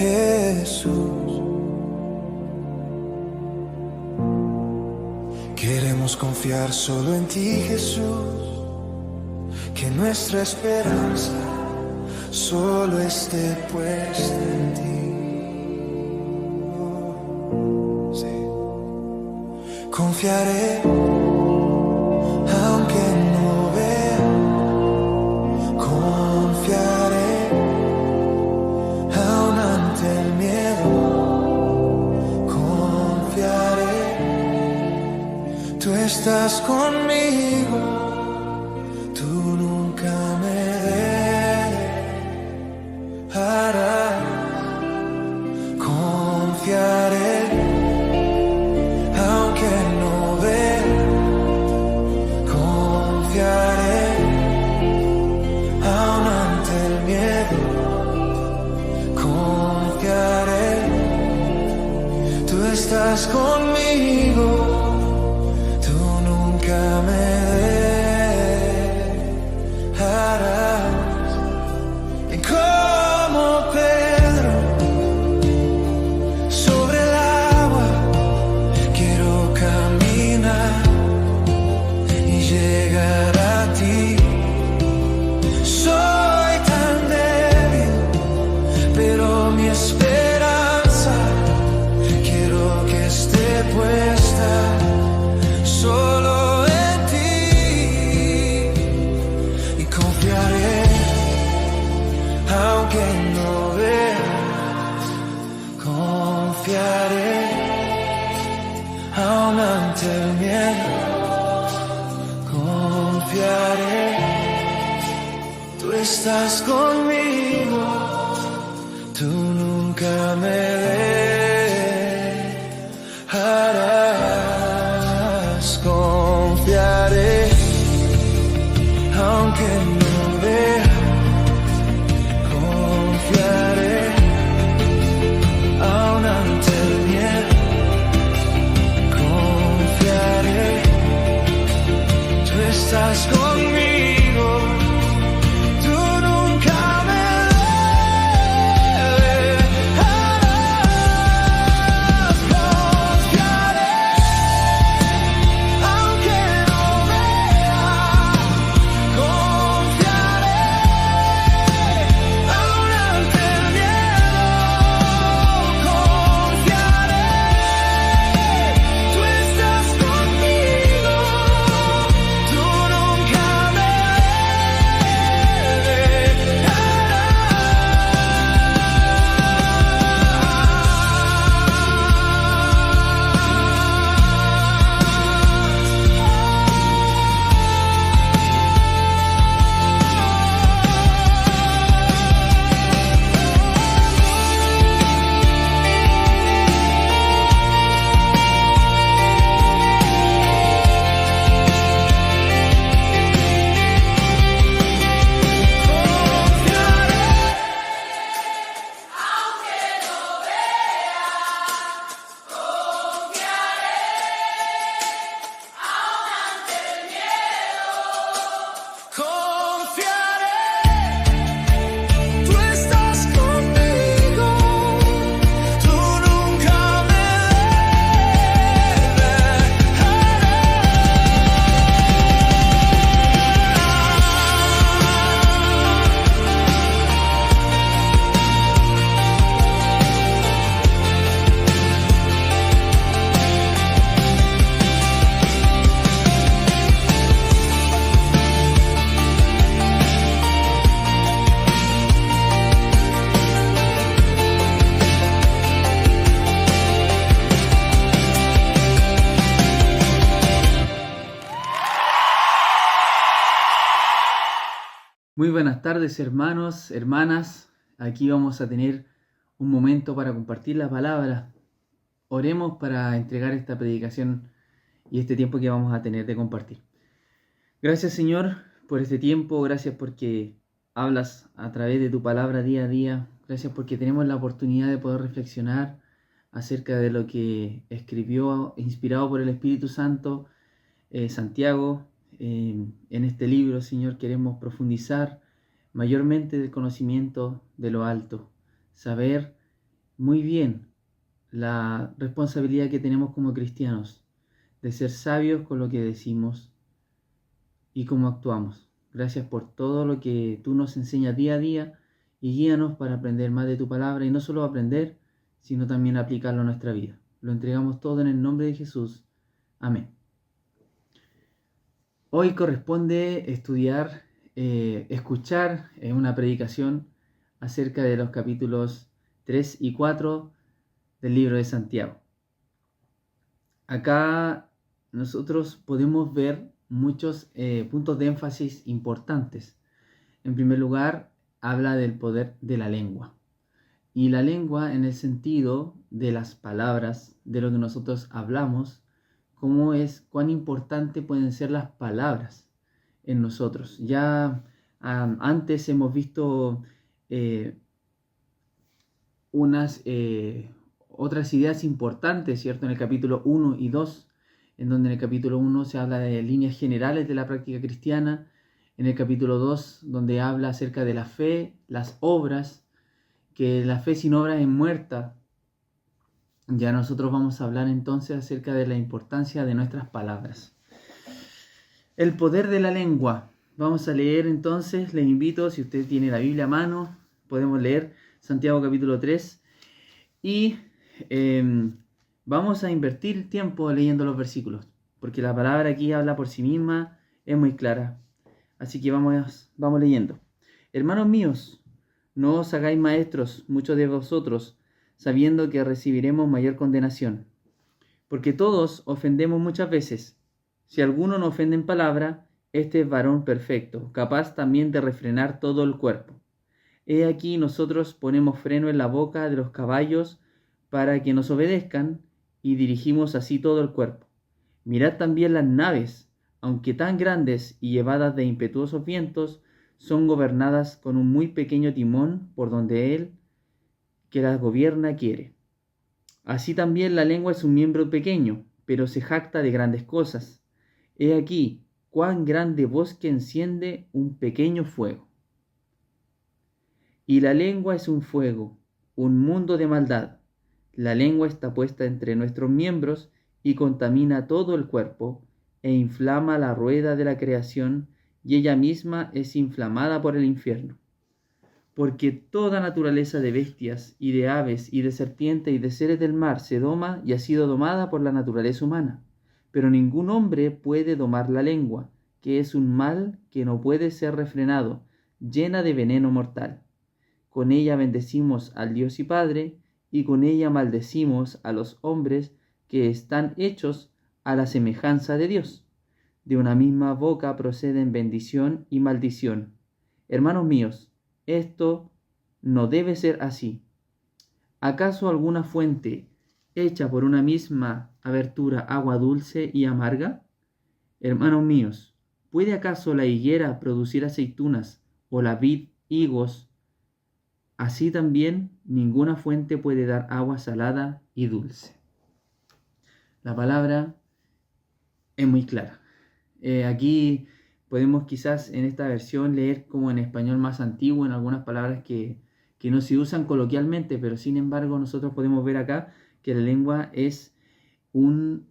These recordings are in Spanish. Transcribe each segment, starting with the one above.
Jesús. Queremos confiar solo en ti, Jesús, que nuestra esperanza solo esté puesta en ti. Sí. Confiaré aunque no vea, confiaré aún ante el miedo, confiaré. Tú estás conmigo, tú nunca me dejarás. Confiaré aunque no vea, confiaré aún ante el miedo, confiaré. Tú estás conmigo, tú nunca me dejarás. Y como Pedro sobre el agua quiero caminar y llegar a ti. Soy tan débil, pero mi esperanza quiero que esté puesta solo en ti. Y confiaré aunque no vea, confiaré aún ante el miedo, confiaré. Tú estás conmigo, tú nunca me dejarás. Confiaré aunque no vea, confiaré aún ante el miedo, confiaré. Tú estás conmigo, tú nunca me dejarás. Confiaré aunque no vea, confiaré aún ante el miedo, confiaré. Tú estás conmigo, tú nunca me Muy buenas tardes, hermanos, hermanas. Aquí vamos a tener un momento para compartir la palabra. Oremos para entregar esta predicación y este tiempo que vamos a tener de compartir. Gracias, Señor, por este tiempo. Gracias porque hablas a través de tu palabra día a día. Gracias porque tenemos la oportunidad de poder reflexionar acerca de lo que escribió, inspirado por el Espíritu Santo, Santiago. En este libro, Señor, queremos profundizar mayormente del conocimiento de lo alto, saber muy bien la responsabilidad que tenemos como cristianos de ser sabios con lo que decimos y cómo actuamos. Gracias por todo lo que tú nos enseñas día a día y guíanos para aprender más de tu palabra y no solo aprender, sino también aplicarlo a nuestra vida. Lo entregamos todo en el nombre de Jesús. Amén. Hoy corresponde escuchar una predicación acerca de los capítulos 3 y 4 del libro de Santiago. Acá nosotros podemos ver muchos puntos de énfasis importantes. En primer lugar, habla del poder de la lengua. Y la lengua en el sentido de las palabras, de lo que nosotros hablamos, cuán importante pueden ser las palabras en nosotros. Ya antes hemos visto otras ideas importantes, ¿cierto? En el capítulo 1 y 2, en donde en el capítulo 1 se habla de líneas generales de la práctica cristiana, en el capítulo 2, donde habla acerca de la fe, las obras, que la fe sin obras es muerta. Ya nosotros vamos a hablar entonces acerca de la importancia de nuestras palabras. El poder de la lengua. Vamos a leer entonces, les invito, si usted tiene la Biblia a mano, podemos leer Santiago capítulo 3 y vamos a invertir tiempo leyendo los versículos, porque la palabra aquí habla por sí misma, es muy clara. Así que vamos leyendo. Hermanos míos, no os hagáis maestros, muchos de vosotros, sabiendo que recibiremos mayor condenación. Porque todos ofendemos muchas veces. Si alguno no ofende en palabra, este es varón perfecto, capaz también de refrenar todo el cuerpo. He aquí nosotros ponemos freno en la boca de los caballos para que nos obedezcan y dirigimos así todo el cuerpo. Mirad también las naves, aunque tan grandes y llevadas de impetuosos vientos, son gobernadas con un muy pequeño timón por donde él que las gobierna quiere. Así también la lengua es un miembro pequeño, pero se jacta de grandes cosas. He aquí cuán grande bosque enciende un pequeño fuego. Y la lengua es un fuego, un mundo de maldad. La lengua está puesta entre nuestros miembros y contamina todo el cuerpo e inflama la rueda de la creación, y ella misma es inflamada por el infierno. Porque toda naturaleza de bestias y de aves y de serpientes y de seres del mar se doma y ha sido domada por la naturaleza humana. Pero ningún hombre puede domar la lengua, que es un mal que no puede ser refrenado, llena de veneno mortal. Con ella bendecimos al Dios y Padre, y con ella maldecimos a los hombres que están hechos a la semejanza de Dios. De una misma boca proceden bendición y maldición. Hermanos míos, esto no debe ser así. ¿Acaso alguna fuente hecha por una misma abertura agua dulce y amarga? Hermanos míos, ¿puede acaso la higuera producir aceitunas o la vid higos? Así también ninguna fuente puede dar agua salada y dulce. La palabra es muy clara. Aquí podemos quizás en esta versión leer como en español más antiguo, en algunas palabras que no se usan coloquialmente, pero sin embargo nosotros podemos ver acá que la lengua es un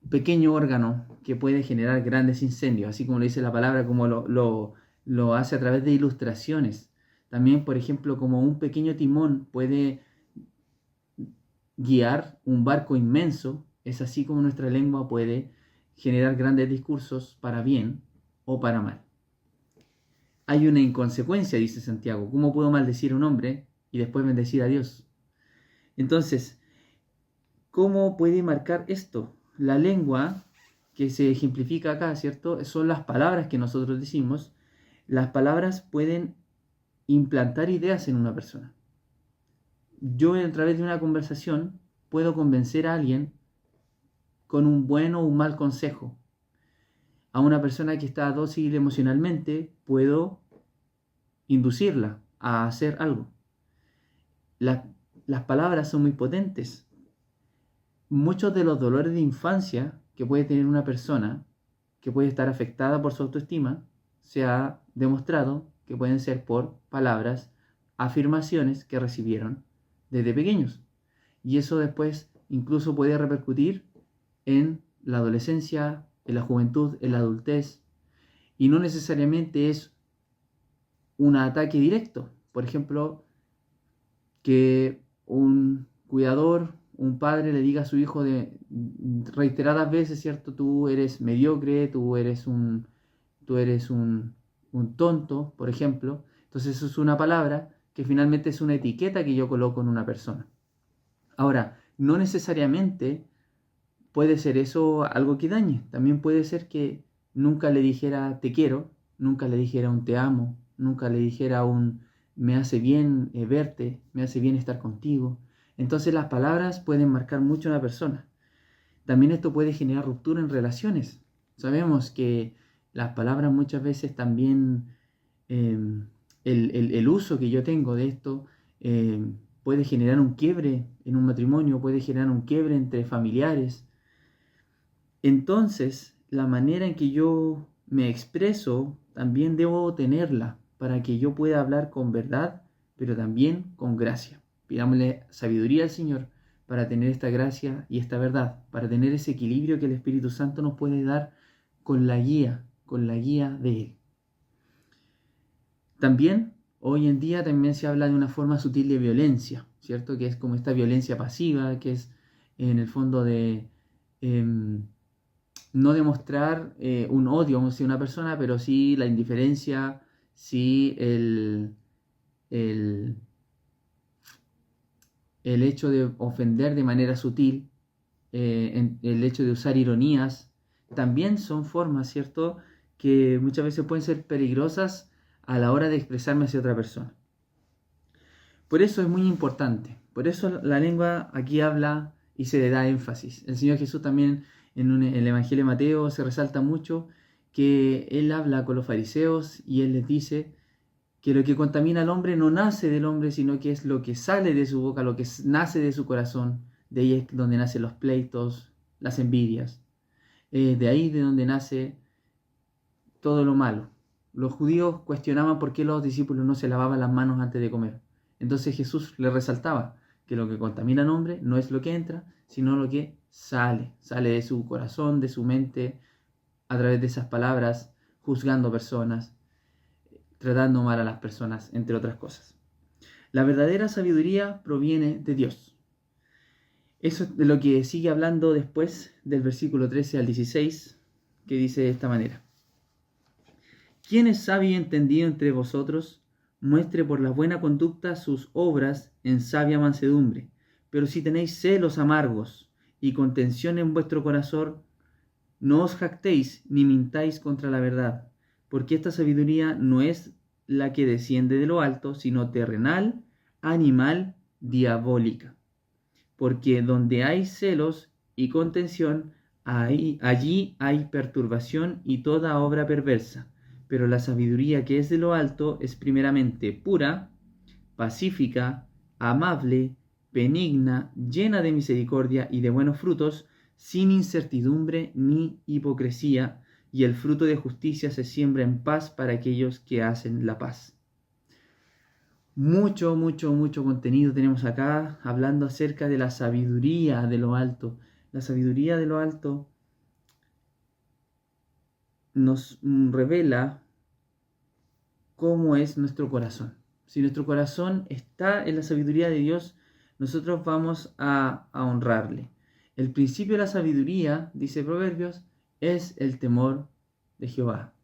pequeño órgano que puede generar grandes incendios, así como lo dice la palabra, como lo hace a través de ilustraciones. También, por ejemplo, como un pequeño timón puede guiar un barco inmenso, es así como nuestra lengua puede generar grandes discursos para bien o para mal. Hay una inconsecuencia, dice Santiago. ¿Cómo puedo maldecir a un hombre y después bendecir a Dios? Entonces, ¿cómo puede marcar esto? La lengua, que se ejemplifica acá, ¿cierto? Son las palabras que nosotros decimos. Las palabras pueden implantar ideas en una persona. Yo a través de una conversación puedo convencer a alguien con un buen o un mal consejo. A una persona que está dócil emocionalmente puedo inducirla a hacer algo. Las palabras son muy potentes. Muchos de los dolores de infancia que puede tener una persona que puede estar afectada por su autoestima, se ha demostrado que pueden ser por palabras, afirmaciones que recibieron desde pequeños. Y eso después incluso puede repercutir en la adolescencia, en la juventud, en la adultez. Y no necesariamente es un ataque directo. Por ejemplo, que un cuidador, un padre le diga a su hijo de reiteradas veces, ¿cierto? Tú eres mediocre, tú eres un tonto, por ejemplo. Entonces eso es una palabra que finalmente es una etiqueta que yo coloco en una persona. Ahora, no necesariamente puede ser eso algo que dañe. También puede ser que nunca le dijera te quiero, nunca le dijera un te amo, nunca le dijera un me hace bien verte, me hace bien estar contigo. Entonces las palabras pueden marcar mucho a una persona. También esto puede generar ruptura en relaciones. Sabemos que las palabras muchas veces también, el uso que yo tengo de esto puede generar un quiebre en un matrimonio, puede generar un quiebre entre familiares. Entonces, la manera en que yo me expreso también debo tenerla para que yo pueda hablar con verdad, pero también con gracia. Pidámosle sabiduría al Señor para tener esta gracia y esta verdad, para tener ese equilibrio que el Espíritu Santo nos puede dar con la guía de Él. También, hoy en día también se habla de una forma sutil de violencia, ¿cierto? Que es como esta violencia pasiva, que es en el fondo de no demostrar un odio hacia una persona, pero sí la indiferencia, sí el hecho de ofender de manera sutil, el hecho de usar ironías, también son formas, ¿cierto?, que muchas veces pueden ser peligrosas a la hora de expresarme hacia otra persona. Por eso es muy importante, por eso la lengua aquí habla y se le da énfasis. El Señor Jesús también en el Evangelio de Mateo se resalta mucho que Él habla con los fariseos y Él les dice que lo que contamina al hombre no nace del hombre, sino que es lo que sale de su boca, lo que nace de su corazón. De ahí es donde nacen los pleitos, las envidias. De ahí de donde nace todo lo malo. Los judíos cuestionaban por qué los discípulos no se lavaban las manos antes de comer. Entonces Jesús les resaltaba que lo que contamina al hombre no es lo que entra, sino lo que sale de su corazón, de su mente, a través de esas palabras, juzgando personas, tratando mal a las personas, entre otras cosas. La verdadera sabiduría proviene de Dios. Eso es de lo que sigue hablando después del versículo 13 al 16, que dice de esta manera: ¿Quién es sabio y entendido entre vosotros? Muestre por la buena conducta sus obras en sabia mansedumbre. Pero si tenéis celos amargos y contención en vuestro corazón, no os jactéis ni mintáis contra la verdad, porque esta sabiduría no es la que desciende de lo alto, sino terrenal, animal, diabólica. Porque donde hay celos y contención, allí hay perturbación y toda obra perversa. Pero la sabiduría que es de lo alto es primeramente pura, pacífica, amable, benigna, llena de misericordia y de buenos frutos, sin incertidumbre ni hipocresía, y el fruto de justicia se siembra en paz para aquellos que hacen la paz. Mucho contenido tenemos acá hablando acerca de la sabiduría de lo alto. La sabiduría de lo alto nos revela cómo es nuestro corazón. Si nuestro corazón está en la sabiduría de Dios, nosotros vamos a honrarle. El principio de la sabiduría, dice Proverbios, es el temor de Jehová.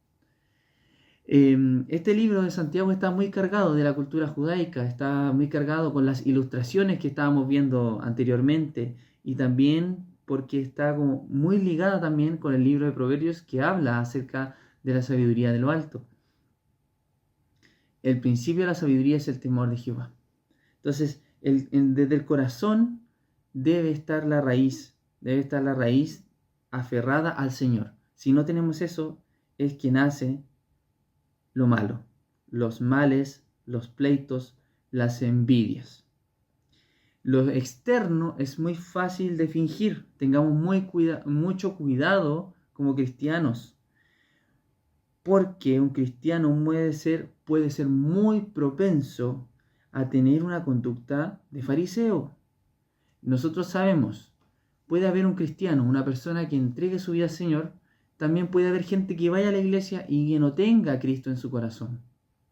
Este libro de Santiago está muy cargado de la cultura judaica, está muy cargado con las ilustraciones que estábamos viendo anteriormente y también porque está como muy ligada también con el libro de Proverbios que habla acerca de la sabiduría de lo alto. El principio de la sabiduría es el temor de Jehová. Entonces, desde el corazón debe estar la raíz aferrada al Señor. Si no tenemos eso, es que nace lo malo, los males, los pleitos, las envidias. Lo externo es muy fácil de fingir. Tengamos mucho cuidado como cristianos, porque un cristiano puede ser muy propenso a tener una conducta de fariseo. Nosotros sabemos, puede haber un cristiano, una persona que entregue su vida al Señor, también puede haber gente que vaya a la iglesia y que no tenga a Cristo en su corazón.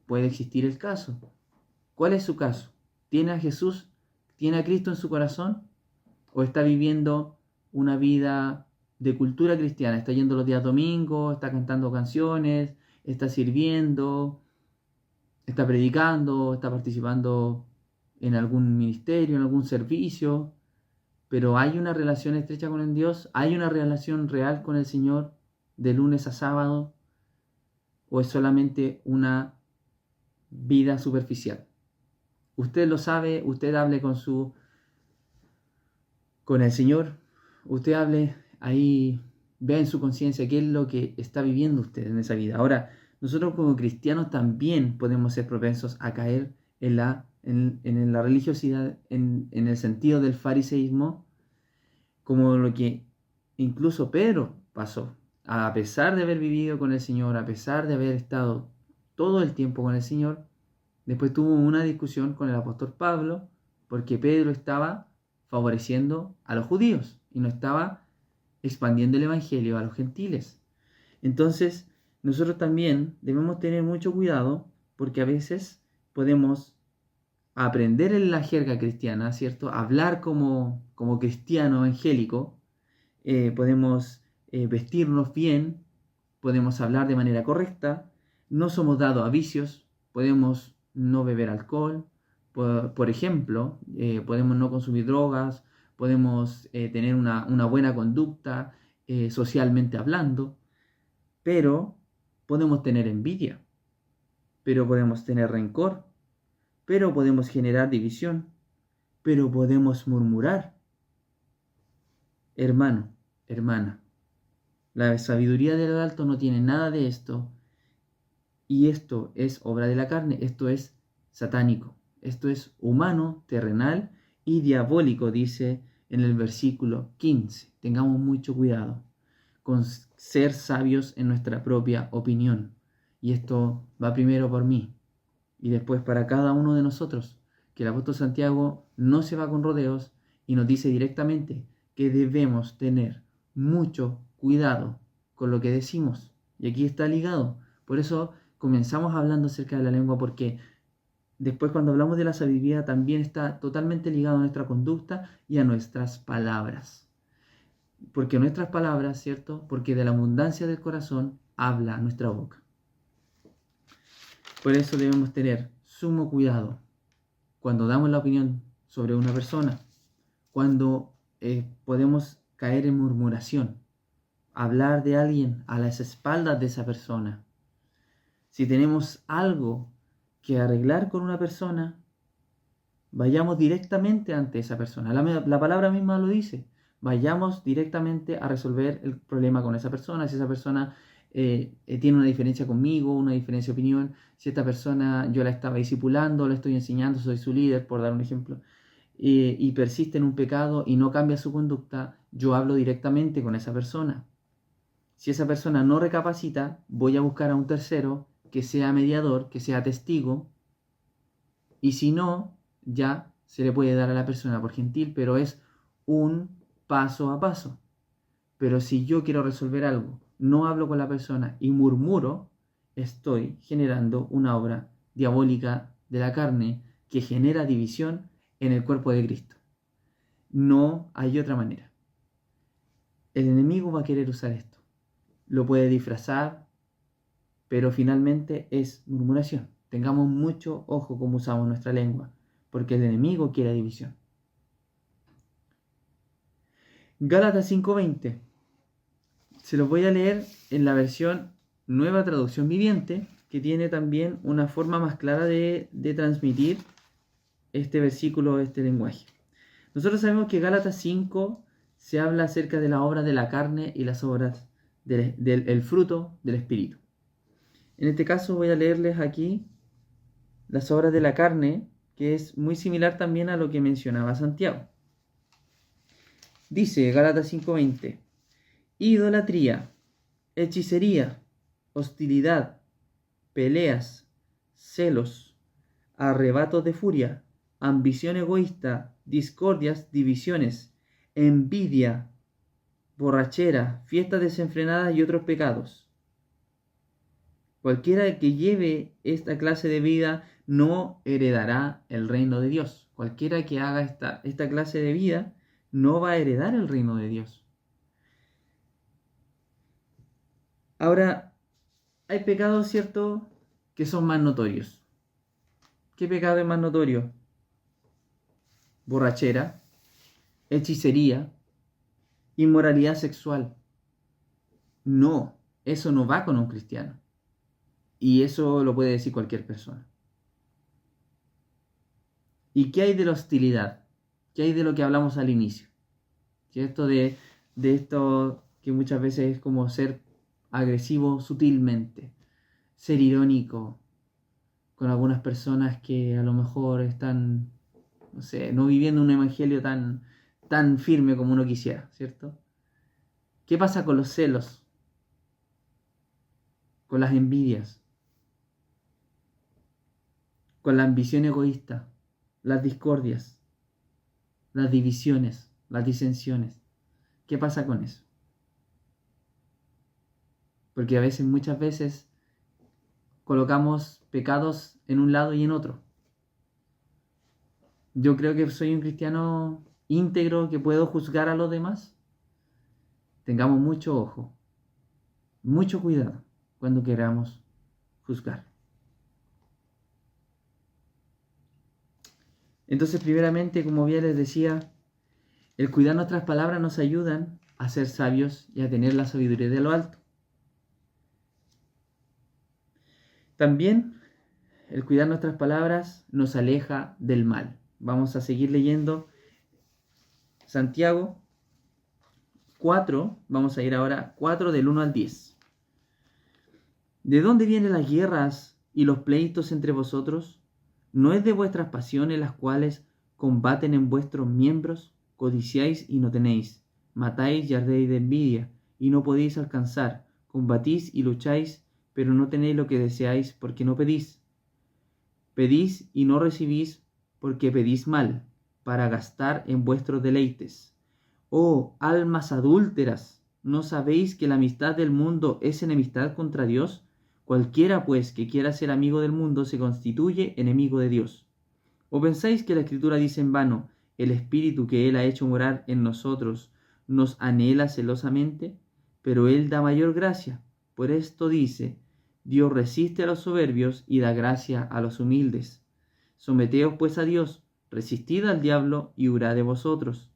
Puede existir el caso. ¿Cuál es su caso? ¿Tiene a Jesús, tiene a Cristo en su corazón? ¿O está viviendo una vida de cultura cristiana? Está yendo los días domingos, está cantando canciones, está sirviendo, está predicando, está participando en algún ministerio, en algún servicio, pero hay una relación estrecha con el Dios, hay una relación real con el Señor de lunes a sábado, o es solamente una vida superficial. Usted lo sabe, usted hable con el Señor, usted hable ahí, vea en su conciencia qué es lo que está viviendo usted en esa vida. Ahora, nosotros como cristianos también podemos ser propensos a caer en la religiosidad, en el sentido del fariseísmo, como lo que incluso Pedro pasó. A pesar de haber vivido con el Señor, a pesar de haber estado todo el tiempo con el Señor, después tuvo una discusión con el apóstol Pablo, porque Pedro estaba favoreciendo a los judíos y no estaba expandiendo el evangelio a los gentiles. Entonces, nosotros también debemos tener mucho cuidado, porque a veces podemos aprender en la jerga cristiana, ¿cierto? Hablar como cristiano evangélico, podemos vestirnos bien, podemos hablar de manera correcta, no somos dados a vicios, podemos no beber alcohol, por ejemplo, podemos no consumir drogas, podemos tener una buena conducta socialmente hablando, pero podemos tener envidia, pero podemos tener rencor, pero podemos generar división, pero podemos murmurar. Hermano, hermana, la sabiduría del alto no tiene nada de esto, y esto es obra de la carne, esto es satánico, esto es humano, terrenal y diabólico, dice en el versículo 15. Tengamos mucho cuidado con ser sabios en nuestra propia opinión. Y esto va primero por mí y después para cada uno de nosotros, que el apóstol Santiago no se va con rodeos y nos dice directamente que debemos tener mucho cuidado con lo que decimos. Y aquí está ligado. Por eso comenzamos hablando acerca de la lengua, porque después cuando hablamos de la sabiduría también está totalmente ligado a nuestra conducta y a nuestras palabras. Porque nuestras palabras, ¿cierto? Porque de la abundancia del corazón habla nuestra boca. Por eso debemos tener sumo cuidado cuando damos la opinión sobre una persona, cuando podemos caer en murmuración, hablar de alguien a las espaldas de esa persona. Si tenemos algo que arreglar con una persona, vayamos directamente ante esa persona. La palabra misma lo dice. Vayamos directamente a resolver el problema con esa persona. Si esa persona tiene una diferencia conmigo, una diferencia de opinión, si esta persona yo la estaba discipulando, la estoy enseñando, soy su líder, por dar un ejemplo, y persiste en un pecado y no cambia su conducta, yo hablo directamente con esa persona. Si esa persona no recapacita, voy a buscar a un tercero que sea mediador, que sea testigo, y si no, ya se le puede dar a la persona por gentil, pero es un paso a paso. Pero si yo quiero resolver algo, no hablo con la persona y murmuro, estoy generando una obra diabólica de la carne que genera división en el cuerpo de Cristo. No hay otra manera. El enemigo va a querer usar esto. Lo puede disfrazar, pero finalmente es murmuración. Tengamos mucho ojo cómo usamos nuestra lengua, porque el enemigo quiere división. Gálatas 5:20. Se los voy a leer en la versión Nueva Traducción Viviente, que tiene también una forma más clara de transmitir este versículo, este lenguaje. Nosotros sabemos que Gálatas 5 se habla acerca de la obra de la carne y las obras del fruto del Espíritu. En este caso voy a leerles aquí las obras de la carne, que es muy similar también a lo que mencionaba Santiago. Dice Gálatas 5:20: idolatría, hechicería, hostilidad, peleas, celos, arrebatos de furia, ambición egoísta, discordias, divisiones, envidia, borrachera, fiestas desenfrenadas y otros pecados. Cualquiera que lleve esta clase de vida no heredará el reino de Dios. Cualquiera que haga esta clase de vida no va a heredar el reino de Dios. Ahora, hay pecados, ¿cierto?, que son más notorios. ¿Qué pecado es más notorio? Borrachera, hechicería, inmoralidad sexual. No, eso no va con un cristiano. Y eso lo puede decir cualquier persona. ¿Y qué hay de la hostilidad? ¿Qué hay de lo que hablamos al inicio? ¿Cierto? De esto que muchas veces es como ser agresivo sutilmente, ser irónico con algunas personas que a lo mejor están, no sé, no viviendo un evangelio tan firme como uno quisiera, ¿cierto? ¿Qué pasa con los celos? Con las envidias, con la ambición egoísta, las discordias, las divisiones, las disensiones. ¿Qué pasa con eso? Porque muchas veces, colocamos pecados en un lado y en otro. Yo creo que soy un cristiano íntegro que puedo juzgar a los demás. Tengamos mucho ojo, mucho cuidado cuando queramos juzgar. Entonces, primeramente, como bien les decía, el cuidar nuestras palabras nos ayudan a ser sabios y a tener la sabiduría de lo alto. También el cuidar nuestras palabras nos aleja del mal. Vamos a seguir leyendo Santiago 4, vamos a ir ahora 4 del 1 al 10. ¿De dónde vienen las guerras y los pleitos entre vosotros? ¿No es de vuestras pasiones las cuales combaten en vuestros miembros? Codiciáis y no tenéis, matáis y ardéis de envidia, y no podéis alcanzar, combatís y lucháis, pero no tenéis lo que deseáis porque no pedís. Pedís y no recibís porque pedís mal, para gastar en vuestros deleites. Oh, almas adúlteras, ¿no sabéis que la amistad del mundo es enemistad contra Dios? Cualquiera, pues, que quiera ser amigo del mundo se constituye enemigo de Dios. ¿O pensáis que la Escritura dice en vano, el Espíritu que Él ha hecho morar en nosotros nos anhela celosamente? Pero Él da mayor gracia. Por esto dice, Dios resiste a los soberbios y da gracia a los humildes. Someteos pues a Dios, resistid al diablo y huirá de vosotros.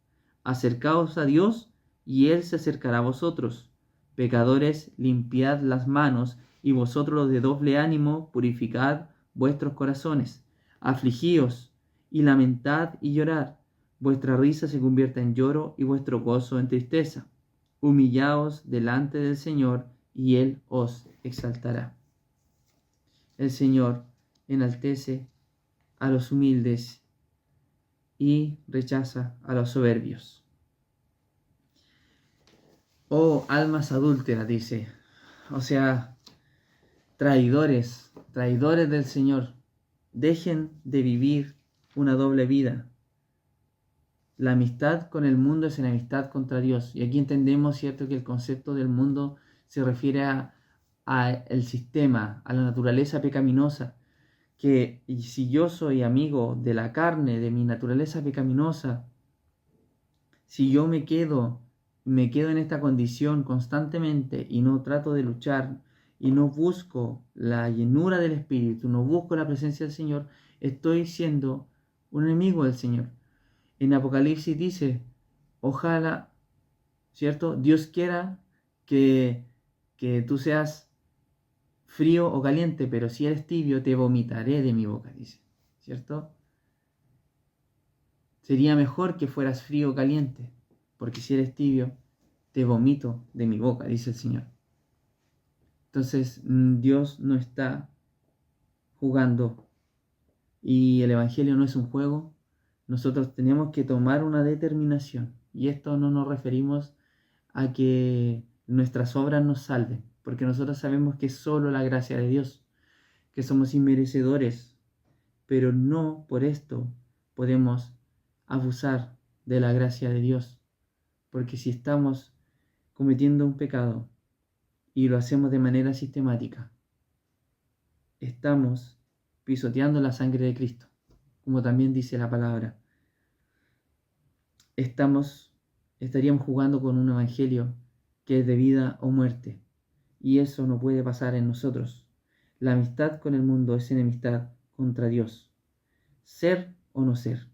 Acercaos a Dios y Él se acercará a vosotros. Pecadores, limpiad las manos, y vosotros los de doble ánimo, purificad vuestros corazones. Afligíos y lamentad y llorad. Vuestra risa se convierta en lloro y vuestro gozo en tristeza. Humillaos delante del Señor y Él os exaltará. El Señor enaltece a los humildes y rechaza a los soberbios. Oh, almas adúlteras, dice. O sea, traidores del Señor. Dejen de vivir una doble vida. La amistad con el mundo es enemistad contra Dios. Y aquí entendemos, ¿cierto?, que el concepto del mundo se refiere a el sistema, a la naturaleza pecaminosa. Que si yo soy amigo de la carne, de mi naturaleza pecaminosa, si yo me quedo en esta condición constantemente y no trato de luchar y no busco la llenura del Espíritu, no busco la presencia del Señor, estoy siendo un enemigo del Señor. En Apocalipsis dice, ojalá, ¿cierto?, Dios quiera que tú seas frío o caliente, pero si eres tibio te vomitaré de mi boca, dice, ¿cierto? Sería mejor que fueras frío o caliente, porque si eres tibio te vomito de mi boca, dice el Señor. Entonces Dios no está jugando y el Evangelio no es un juego. Nosotros tenemos que tomar una determinación, y esto no nos referimos a que nuestras obras nos salven, porque nosotros sabemos que es solo la gracia de Dios, que somos inmerecedores, pero no por esto podemos abusar de la gracia de Dios, porque si estamos cometiendo un pecado y lo hacemos de manera sistemática, estamos pisoteando la sangre de Cristo, como también dice la palabra. Estaríamos jugando con un evangelio que es de vida o muerte, y eso no puede pasar en nosotros. La amistad con el mundo es enemistad contra Dios. Ser o no ser.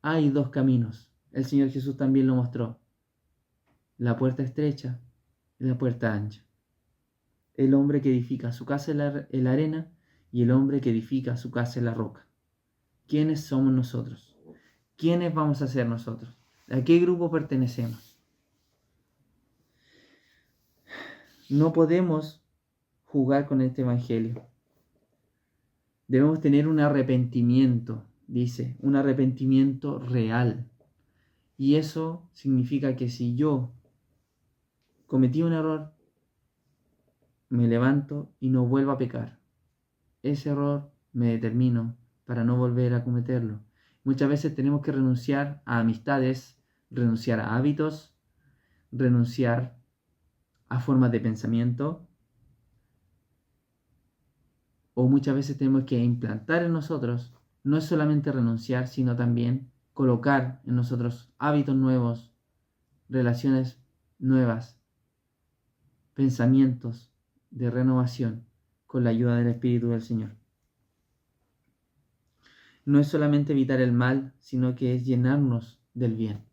Hay dos caminos. El Señor Jesús también lo mostró. La puerta estrecha y la puerta ancha. El hombre que edifica su casa en la arena y el hombre que edifica su casa en la roca. ¿Quiénes somos nosotros? ¿Quiénes vamos a ser nosotros? ¿A qué grupo pertenecemos? No podemos jugar con este evangelio. Debemos tener un arrepentimiento, dice, un arrepentimiento real. Y eso significa que si yo cometí un error, me levanto y no vuelvo a pecar. Ese error me determino para no volver a cometerlo. Muchas veces tenemos que renunciar a amistades, renunciar a hábitos, renunciar a formas de pensamiento, o muchas veces tenemos que implantar en nosotros, no es solamente renunciar, sino también colocar en nosotros hábitos nuevos, relaciones nuevas, pensamientos de renovación con la ayuda del Espíritu del Señor. No es solamente evitar el mal, sino que es llenarnos del bien.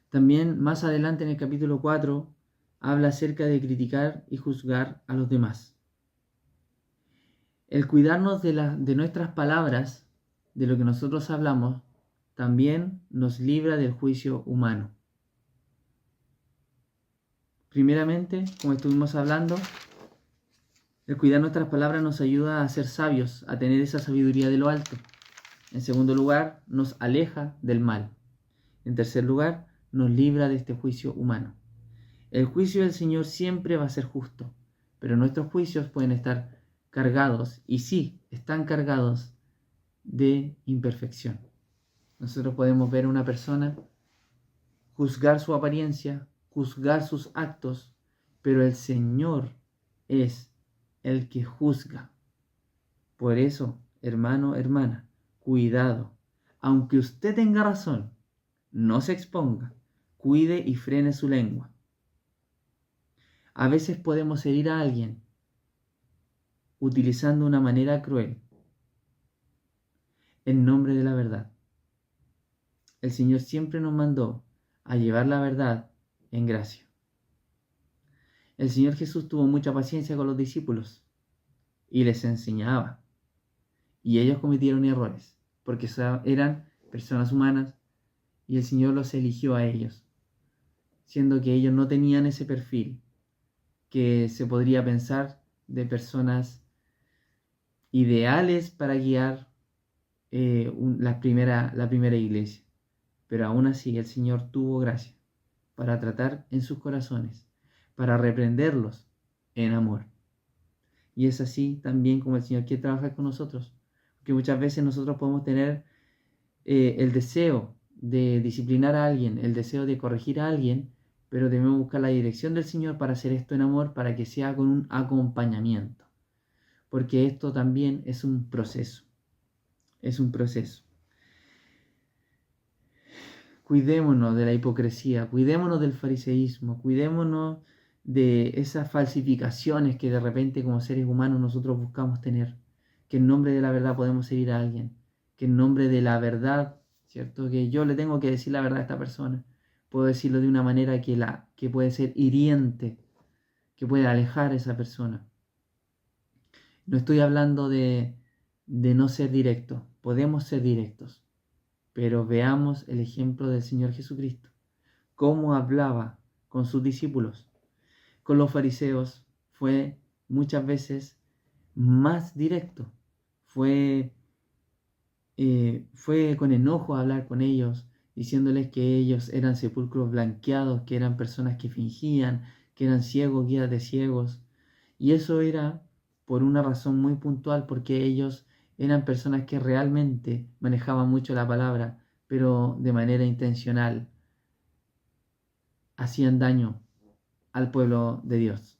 También más adelante en el capítulo 4 habla acerca de criticar y juzgar a los demás. El cuidarnos de nuestras palabras, de lo que nosotros hablamos, también nos libra del juicio humano. Primeramente, como estuvimos hablando, el cuidar nuestras palabras nos ayuda a ser sabios, a tener esa sabiduría de lo alto. En segundo lugar, nos aleja del mal. En tercer lugar, nos libra de este juicio humano. El juicio del Señor siempre va a ser justo, pero nuestros juicios pueden estar cargados, y sí, están cargados de imperfección. Nosotros podemos ver a una persona, juzgar su apariencia, juzgar sus actos, pero el Señor es el que juzga. Por eso, hermano, hermana, cuidado. Aunque usted tenga razón, no se exponga, cuide y frene su lengua. A veces podemos herir a alguien utilizando una manera cruel en nombre de la verdad. El Señor siempre nos mandó a llevar la verdad en gracia. El Señor Jesús tuvo mucha paciencia con los discípulos y les enseñaba. Y ellos cometieron errores, porque eran personas humanas y el Señor los eligió a ellos, siendo que ellos no tenían ese perfil que se podría pensar de personas ideales para guiar la primera iglesia. Pero aún así el Señor tuvo gracia para tratar en sus corazones, para reprenderlos en amor. Y es así también como el Señor quiere trabajar con nosotros, porque muchas veces nosotros podemos tener el deseo de disciplinar a alguien, el deseo de corregir a alguien, pero debemos buscar la dirección del Señor para hacer esto en amor, para que sea con un acompañamiento, porque esto también es un proceso, Cuidémonos de la hipocresía, cuidémonos del fariseísmo, cuidémonos de esas falsificaciones que de repente como seres humanos nosotros buscamos tener, que en nombre de la verdad podemos herir a alguien, que en nombre de la verdad, ¿cierto? Que yo le tengo que decir la verdad a esta persona, puedo decirlo de una manera que puede ser hiriente, que puede alejar a esa persona. No estoy hablando de no ser directo, podemos ser directos, pero veamos el ejemplo del Señor Jesucristo, cómo hablaba con sus discípulos. Con los fariseos fue muchas veces más directo, fue con enojo a hablar con ellos, diciéndoles que ellos eran sepulcros blanqueados, que eran personas que fingían, que eran ciegos, guías de ciegos. Y eso era por una razón muy puntual, porque ellos eran personas que realmente manejaban mucho la palabra, pero de manera intencional hacían daño al pueblo de Dios.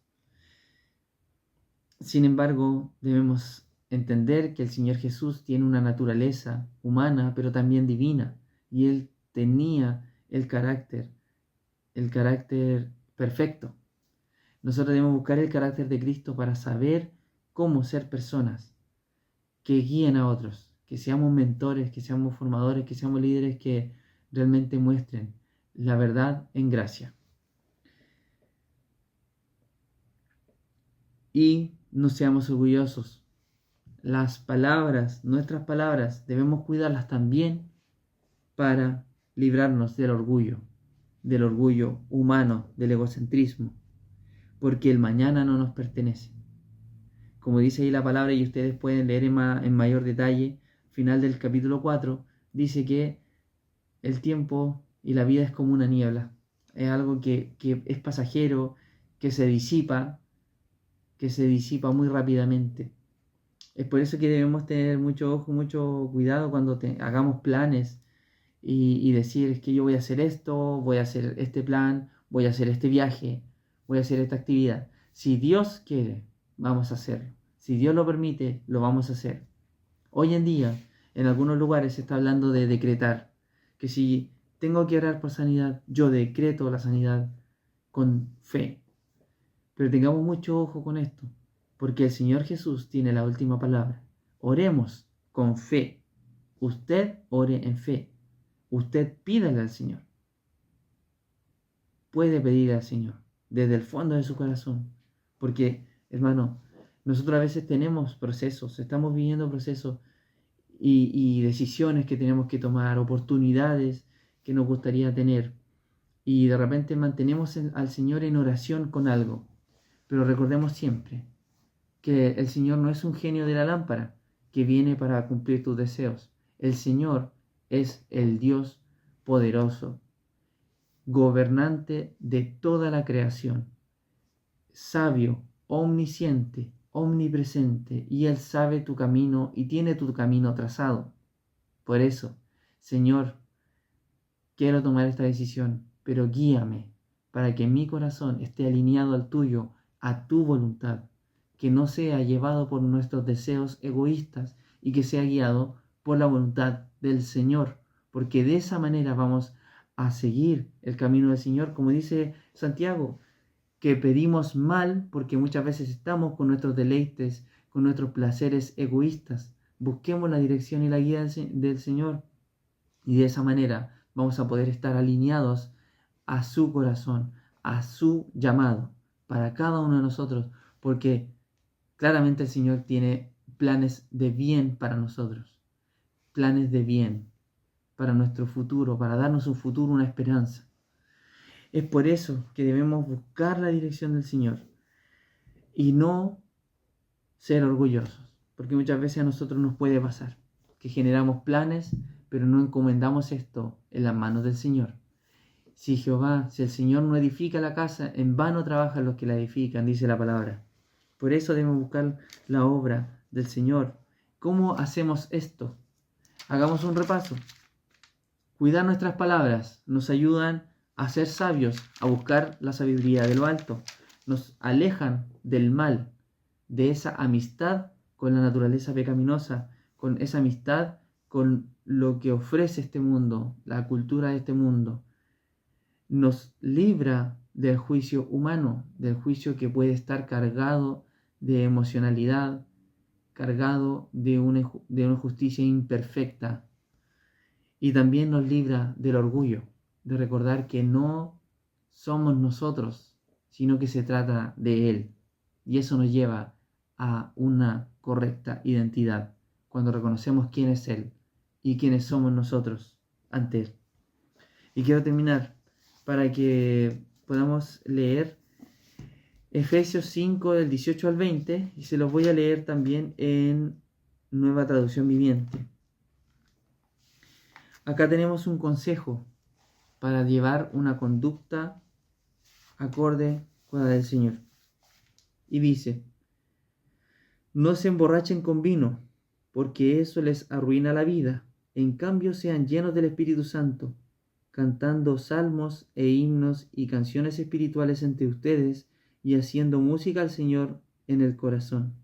Sin embargo, debemos entender que el Señor Jesús tiene una naturaleza humana, pero también divina, y Él tenía el carácter perfecto. Nosotros debemos buscar el carácter de Cristo para saber cómo ser personas que guíen a otros, que seamos mentores, que seamos formadores, que seamos líderes que realmente muestren la verdad en gracia. Y no seamos orgullosos. Las palabras, nuestras palabras, debemos cuidarlas también para librarnos del orgullo humano, del egocentrismo, porque el mañana no nos pertenece. Como dice ahí la palabra, y ustedes pueden leer en mayor detalle, final del capítulo 4, dice que el tiempo y la vida es como una niebla. Es algo que es pasajero, que se disipa muy rápidamente. Es por eso que debemos tener mucho ojo, mucho cuidado cuando hagamos planes y decir, es que yo voy a hacer esto, voy a hacer este plan, voy a hacer este viaje, voy a hacer esta actividad. Si Dios quiere, vamos a hacerlo. Si Dios lo permite, lo vamos a hacer. Hoy en día, en algunos lugares se está hablando de decretar, que si tengo que orar por sanidad, yo decreto la sanidad con fe. Pero tengamos mucho ojo con esto, porque el Señor Jesús tiene la última palabra. Oremos con fe. Usted ore en fe. Usted pídale al Señor. Puede pedir al Señor desde el fondo de su corazón. Porque, hermano, nosotros a veces tenemos procesos, estamos viviendo procesos y decisiones que tenemos que tomar, oportunidades que nos gustaría tener. Y de repente mantenemos al Señor en oración con algo. Pero recordemos siempre que el Señor no es un genio de la lámpara que viene para cumplir tus deseos. El Señor es el Dios poderoso, gobernante de toda la creación, sabio, omnisciente, omnipresente, y Él sabe tu camino y tiene tu camino trazado. Por eso, Señor, quiero tomar esta decisión, pero guíame para que mi corazón esté alineado al tuyo, a tu voluntad, que no sea llevado por nuestros deseos egoístas y que sea guiado por la voluntad del Señor, porque de esa manera vamos a seguir el camino del Señor, como dice Santiago, que pedimos mal porque muchas veces estamos con nuestros deleites, con nuestros placeres egoístas. Busquemos la dirección y la guía del Señor y de esa manera vamos a poder estar alineados a su corazón, a su llamado para cada uno de nosotros, porque claramente el Señor tiene planes de bien para nosotros, planes de bien para nuestro futuro, para darnos un futuro, una esperanza. Es por eso que debemos buscar la dirección del Señor y no ser orgullosos, porque muchas veces a nosotros nos puede pasar que generamos planes, pero no encomendamos esto en las manos del Señor. Si el Señor no edifica la casa, en vano trabajan los que la edifican, dice la palabra. Por eso debemos buscar la obra del Señor. ¿Cómo hacemos esto? Hagamos un repaso. Cuidar nuestras palabras nos ayudan a ser sabios, a buscar la sabiduría de lo alto. Nos alejan del mal, de esa amistad con la naturaleza pecaminosa, con esa amistad con lo que ofrece este mundo, la cultura de este mundo. Nos libra del juicio humano, del juicio que puede estar cargado de emocionalidad, cargado de una justicia imperfecta. Y también nos libra del orgullo, de recordar que no somos nosotros, sino que se trata de Él. Y eso nos lleva a una correcta identidad, cuando reconocemos quién es Él y quiénes somos nosotros ante Él. Y quiero terminar para que podamos leer Efesios 5 del 18 al 20 y se los voy a leer también en Nueva Traducción Viviente. Acá tenemos un consejo para llevar una conducta acorde con la del Señor. Y dice: No se emborrachen con vino, porque eso les arruina la vida. En cambio, sean llenos del Espíritu Santo, cantando salmos e himnos y canciones espirituales entre ustedes y haciendo música al Señor en el corazón.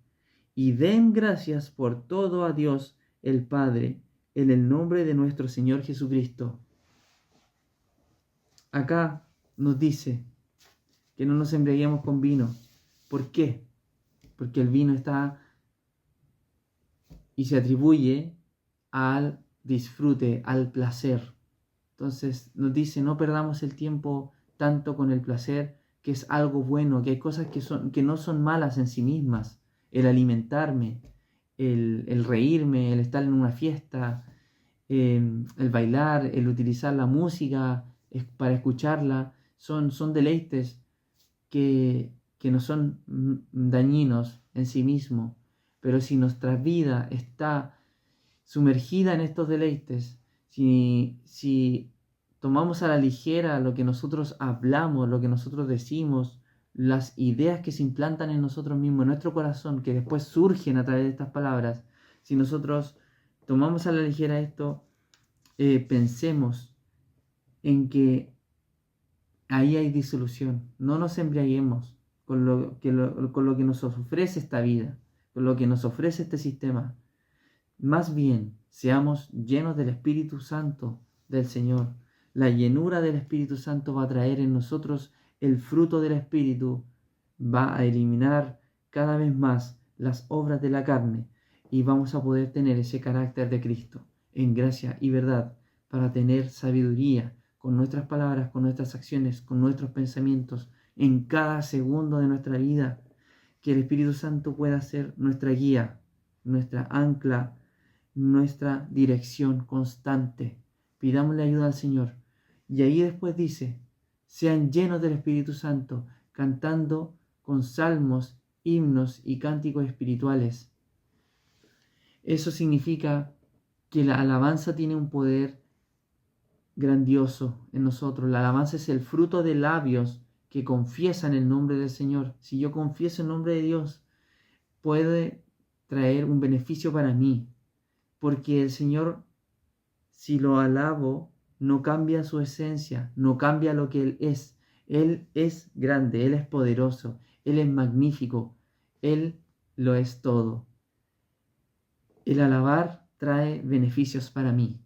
Y den gracias por todo a Dios el Padre, en el nombre de nuestro Señor Jesucristo. Acá nos dice que no nos embriaguemos con vino. ¿Por qué? Porque el vino está y se atribuye al disfrute, al placer. Entonces nos dice, no perdamos el tiempo tanto con el placer, que es algo bueno, que hay cosas que no son malas en sí mismas. El alimentarme, el reírme, el estar en una fiesta, el bailar, el utilizar la música para escucharla, son deleites que no son dañinos en sí mismos. Pero si nuestra vida está sumergida en estos deleites, si tomamos a la ligera lo que nosotros hablamos, lo que nosotros decimos, las ideas que se implantan en nosotros mismos, en nuestro corazón, que después surgen a través de estas palabras, si nosotros tomamos a la ligera esto, pensemos en que ahí hay disolución. No nos embriaguemos con con lo que nos ofrece esta vida, con lo que nos ofrece este sistema. Más bien, seamos llenos del Espíritu Santo del Señor. La llenura del Espíritu Santo va a traer en nosotros el fruto del Espíritu, va a eliminar cada vez más las obras de la carne y vamos a poder tener ese carácter de Cristo en gracia y verdad para tener sabiduría con nuestras palabras, con nuestras acciones, con nuestros pensamientos en cada segundo de nuestra vida. Que el Espíritu Santo pueda ser nuestra guía, nuestra ancla, nuestra dirección constante. Pidámosle ayuda al Señor. Y ahí después dice, sean llenos del Espíritu Santo, cantando con salmos, himnos y cánticos espirituales. Eso significa que la alabanza tiene un poder grandioso en nosotros. La alabanza es el fruto de labios que confiesan el nombre del Señor. Si yo confieso el nombre de Dios, puede traer un beneficio para mí. Porque el Señor, si lo alabo, no cambia su esencia, no cambia lo que Él es. Él es grande, Él es poderoso, Él es magnífico, Él lo es todo. El alabar trae beneficios para mí.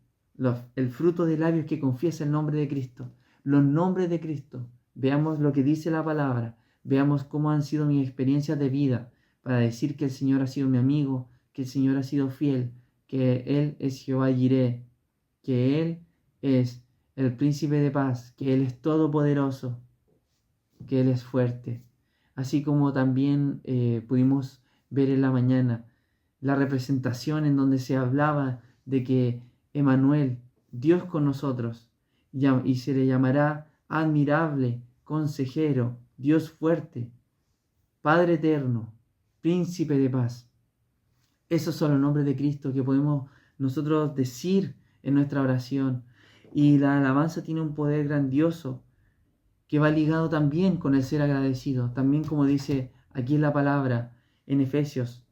El fruto de labios que confiesa el nombre de Cristo, los nombres de Cristo. Veamos lo que dice la palabra, veamos cómo han sido mis experiencias de vida para decir que el Señor ha sido mi amigo, que el Señor ha sido fiel, que Él es Jehová Jireh, que Él es el príncipe de paz, que Él es todopoderoso, que Él es fuerte. Así como también pudimos ver en la mañana la representación en donde se hablaba de que Emmanuel, Dios con nosotros, y se le llamará admirable, consejero, Dios fuerte, Padre eterno, príncipe de paz. Esos son los nombres de Cristo que podemos nosotros decir en nuestra oración. Y la alabanza tiene un poder grandioso que va ligado también con el ser agradecido. También como dice aquí en la palabra en Efesios,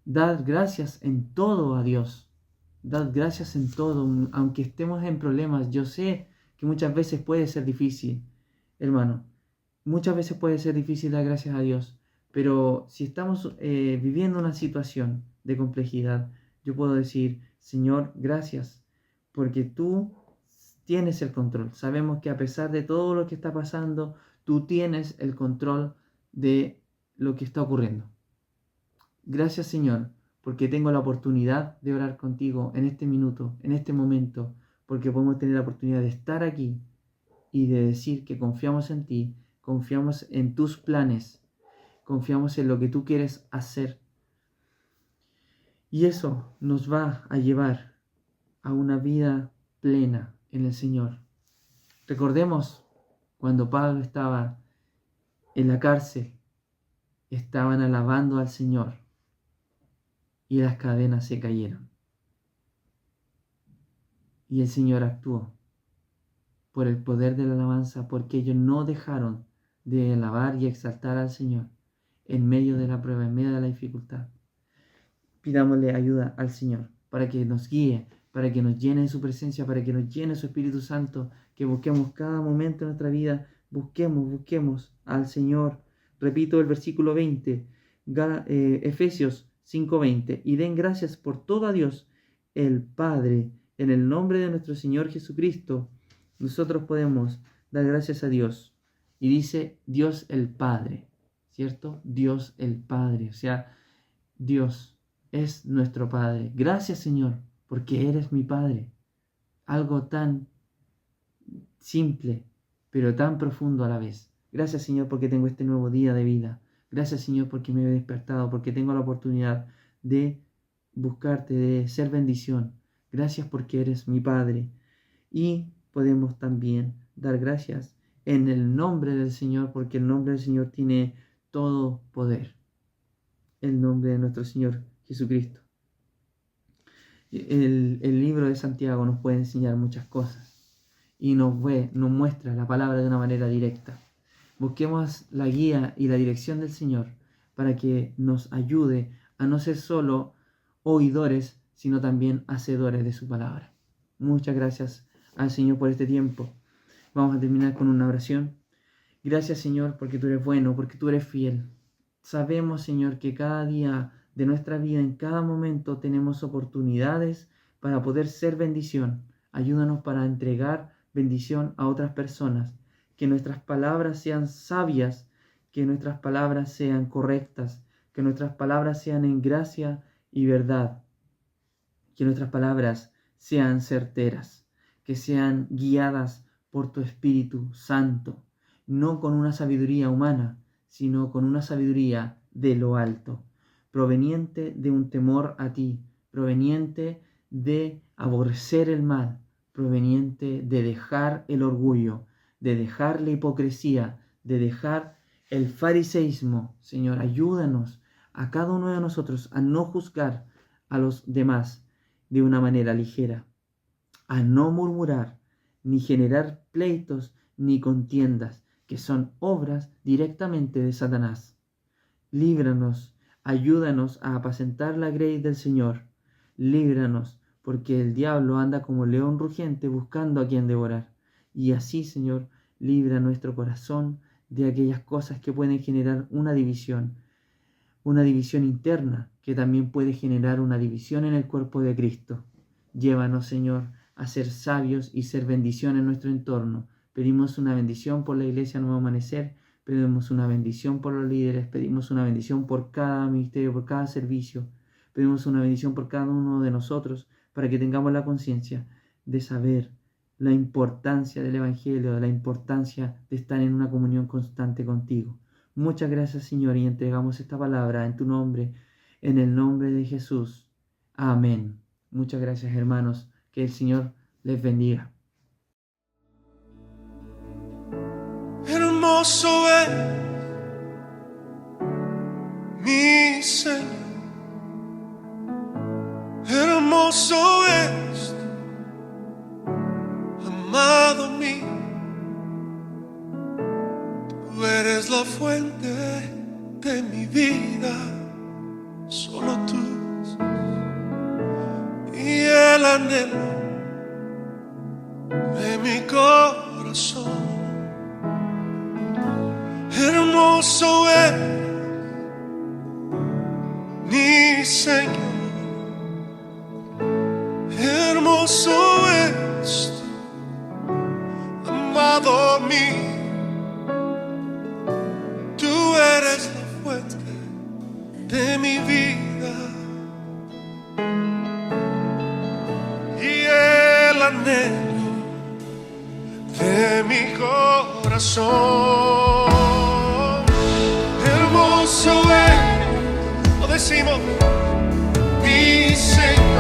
dad gracias en todo a Dios. Dad gracias en todo, aunque estemos en problemas. Yo sé que muchas veces puede ser difícil, hermano. Muchas veces puede ser difícil dar gracias a Dios. Pero si estamos viviendo una situación de complejidad, yo puedo decir, Señor, gracias, porque tú tienes el control. Sabemos que a pesar de todo lo que está pasando, tú tienes el control de lo que está ocurriendo. Gracias, Señor, porque tengo la oportunidad de orar contigo en este minuto, en este momento, porque podemos tener la oportunidad de estar aquí y de decir que confiamos en ti, confiamos en tus planes, confiamos en lo que tú quieres hacer. Y eso nos va a llevar a una vida plena en el Señor. Recordemos cuando Pablo estaba en la cárcel, estaban alabando al Señor y las cadenas se cayeron. Y el Señor actuó por el poder de la alabanza, porque ellos no dejaron de alabar y exaltar al Señor en medio de la prueba, en medio de la dificultad. Pidámosle ayuda al Señor para que nos guíe, para que nos llene de su presencia, para que nos llene de su Espíritu Santo, que busquemos cada momento de nuestra vida, busquemos al Señor. Repito el versículo 20, Efesios 5:20, y den gracias por todo a Dios, el Padre, en el nombre de nuestro Señor Jesucristo. Nosotros podemos dar gracias a Dios. Y dice Dios el Padre, ¿cierto? Dios el Padre, o sea, Dios es nuestro Padre. Gracias, Señor, porque eres mi Padre. Algo tan simple, pero tan profundo a la vez. Gracias, Señor, porque tengo este nuevo día de vida. Gracias, Señor, porque me he despertado, porque tengo la oportunidad de buscarte, de ser bendición. Gracias porque eres mi Padre. Y podemos también dar gracias en el nombre del Señor, porque el nombre del Señor tiene todo poder. El nombre de nuestro Señor Jesucristo. El libro de Santiago nos puede enseñar muchas cosas y nos muestra la palabra de una manera directa. Busquemos la guía y la dirección del Señor para que nos ayude a no ser solo oidores, sino también hacedores de su palabra. Muchas gracias al Señor por este tiempo. Vamos a terminar con una oración. Gracias, Señor, porque tú eres bueno, porque tú eres fiel. Sabemos, Señor, que cada día de nuestra vida, en cada momento, tenemos oportunidades para poder ser bendición. Ayúdanos para entregar bendición a otras personas. Que nuestras palabras sean sabias, que nuestras palabras sean correctas, que nuestras palabras sean en gracia y verdad. Que nuestras palabras sean certeras, que sean guiadas por tu Espíritu Santo, no con una sabiduría humana, sino con una sabiduría de lo alto, proveniente de un temor a ti, proveniente de aborrecer el mal, proveniente de dejar el orgullo, de dejar la hipocresía, de dejar el fariseísmo. Señor, ayúdanos a cada uno de nosotros a no juzgar a los demás de una manera ligera, a no murmurar, ni generar pleitos, ni contiendas, que son obras directamente de Satanás. Líbranos, ayúdanos a apacentar la grey del Señor. Líbranos, porque el diablo anda como león rugiente buscando a quien devorar. Y así, Señor, libra nuestro corazón de aquellas cosas que pueden generar una división interna, que también puede generar una división en el cuerpo de Cristo. Llévanos, Señor, a ser sabios y ser bendición en nuestro entorno. Pedimos una bendición por la Iglesia Nuevo Amanecer, pedimos una bendición por los líderes, pedimos una bendición por cada ministerio, por cada servicio, pedimos una bendición por cada uno de nosotros, para que tengamos la conciencia de saber la importancia del Evangelio, de la importancia de estar en una comunión constante contigo. Muchas gracias, Señor, y entregamos esta palabra en tu nombre, en el nombre de Jesús. Amén. Muchas gracias, hermanos. Que el Señor les bendiga. Hermoso es mi Señor, hermoso es tu, amado mío. Tú eres la fuente de mi vida, solo tú, y el anhelo de mi corazón. Hermoso es mi Señor, hermoso es tu, amado mío. Tú eres la fuente de mi vida y el anhelo de mi corazón. Hermoso es, lo decimos, mi Señor.